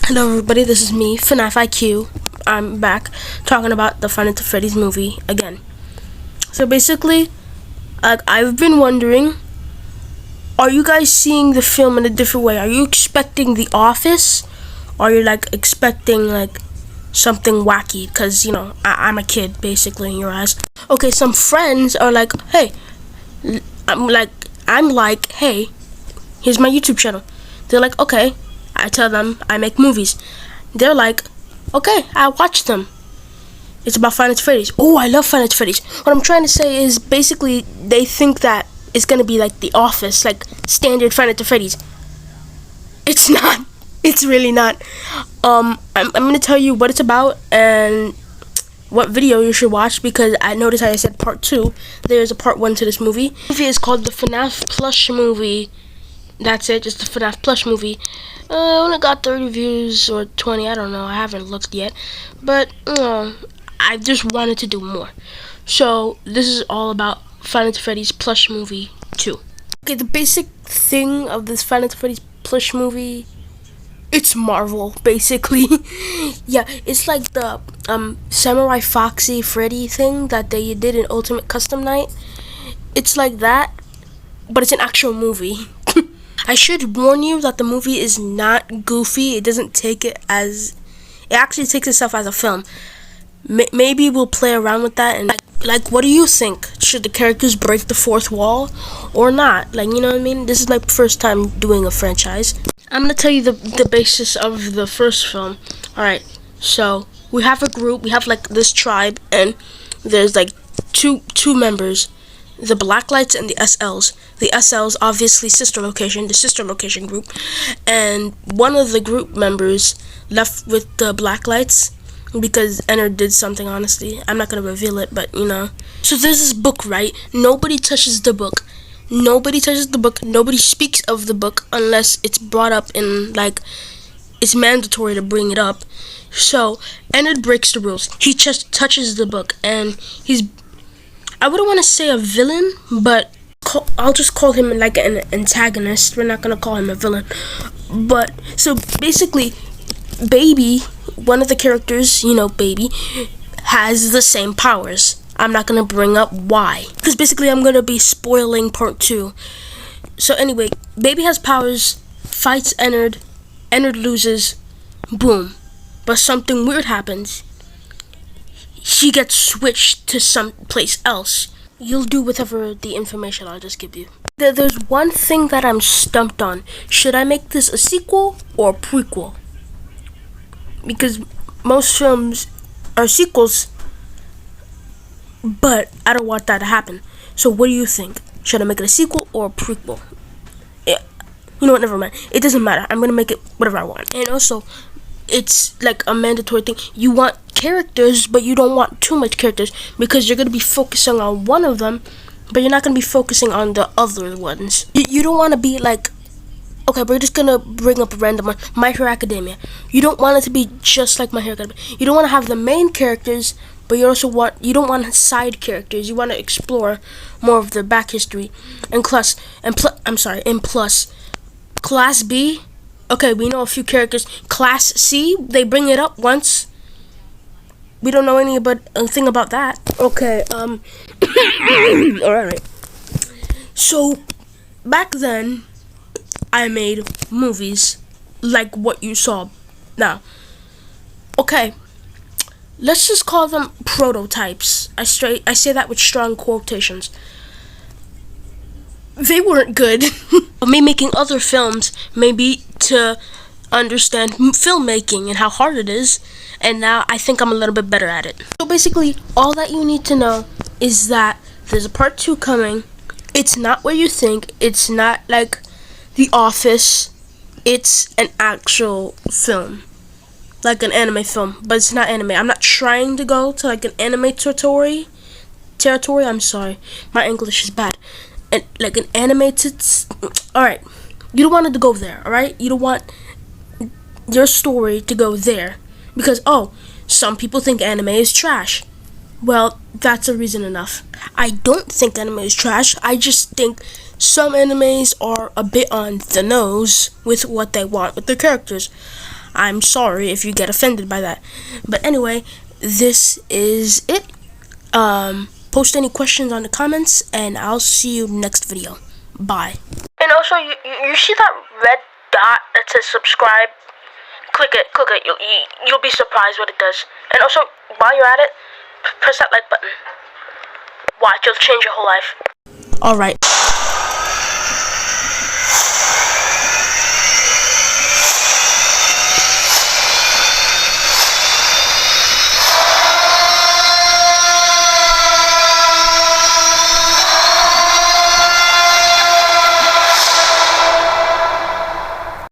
Hello everybody, this is me, FNAF IQ. I'm back talking about the Five Nights at Freddy's movie again. So basically, I've been wondering, are you guys seeing the film in a different way? Are you expecting The Office? Or are you expecting something wacky? Because, I'm a kid basically in your eyes. Okay, some friends are like, hey, hey, here's my YouTube channel. They're like, okay. I tell them I make movies. They're like, okay, I watch them. It's about Five Nights at Freddy's. Oh, I love Five Nights at Freddy's. What I'm trying to say is basically they think that it's gonna be like The Office, like standard Five Nights at Freddy's. It's not. It's really not. I'm gonna tell you what it's about and what video you should watch, because I noticed how I said part 2. There's a part 1 to this movie. The movie is called the FNAF plush movie. That's it, just the FNAF plush movie. I only got 30 views or 20, I don't know, I haven't looked yet. But, I just wanted to do more. So, this is all about Five Nights at Freddy's plush movie 2. Okay, the basic thing of this Five Nights at Freddy's plush movie, it's Marvel, basically. Yeah, it's like the Samurai Foxy Freddy thing that they did in Ultimate Custom Night. It's like that, but it's an actual movie. I should warn you that the movie is not goofy. It doesn't take it as... It actually takes itself as a film. Maybe we'll play around with that. And what do you think? Should the characters break the fourth wall or not? You know what I mean? This is my first time doing a franchise. I'm going to tell you the basis of the first film. Alright, so we have a group. We have this tribe. And there's two members. The Blacklights and the SLs. The SLs, obviously the sister location group. And one of the group members left with the Blacklights because Ennard did something, honestly. I'm not going to reveal it, but So there's this book, right? Nobody touches the book. Nobody touches the book. Nobody speaks of the book unless it's brought up in, it's mandatory to bring it up. So Ennard breaks the rules. He just touches the book, and I wouldn't want to say a villain, but I'll just call him an antagonist. We're not going to call him a villain. But, so basically, Baby, one of the characters, Baby, has the same powers. I'm not going to bring up why, because basically I'm going to be spoiling part 2. So anyway, Baby has powers, fights Ennard, Ennard loses, boom. But something weird happens. She gets switched to someplace else. You'll do whatever the information I'll just give you. There's one thing that I'm stumped on. Should I make this a sequel or a prequel? Because most films are sequels, but I don't want that to happen. So what do you think? Should I make it a sequel or a prequel? Yeah. You know what, never mind. It doesn't matter. I'm gonna make it whatever I want. And also, it's a mandatory thing. You want characters, but you don't want too much characters, because you're going to be focusing on one of them, but you're not going to be focusing on the other ones. You don't want to be okay, we're just going to bring up a random one, My Hero Academia. You don't want it to be just like My Hero Academia. You don't want to have the main characters, but you don't want side characters. You want to explore more of their back history. And plus, Class B, okay, we know a few characters. Class C, they bring it up once. We don't know anything about that. Okay, alright. So, back then, I made movies like what you saw now. Okay, let's just call them prototypes. I say that with strong quotations. They weren't good. Me making other films, maybe to understand filmmaking and how hard it is, and now I think I'm a little bit better at it. So basically, all that you need to know is that there's a part 2 coming. It's not what you think. It's not like The Office. It's an actual film, like an anime film, but it's not anime. I'm not trying to go to an anime territory. I'm sorry, my English is bad. And an animated. Alright, you don't want it to go there. Alright, you don't want your story to go there, because some people think anime is trash. Well, that's a reason enough. I don't think anime is trash. I just think some animes are a bit on the nose with what they want with their characters. I'm sorry if you get offended by that. But anyway, this is it. Post any questions on the comments, and I'll see you next video. Bye. And also, you see that red dot that says subscribe? Click it. You'll be surprised what it does. And also, while you're at it, press that like button. Watch, it'll change your whole life. Alright.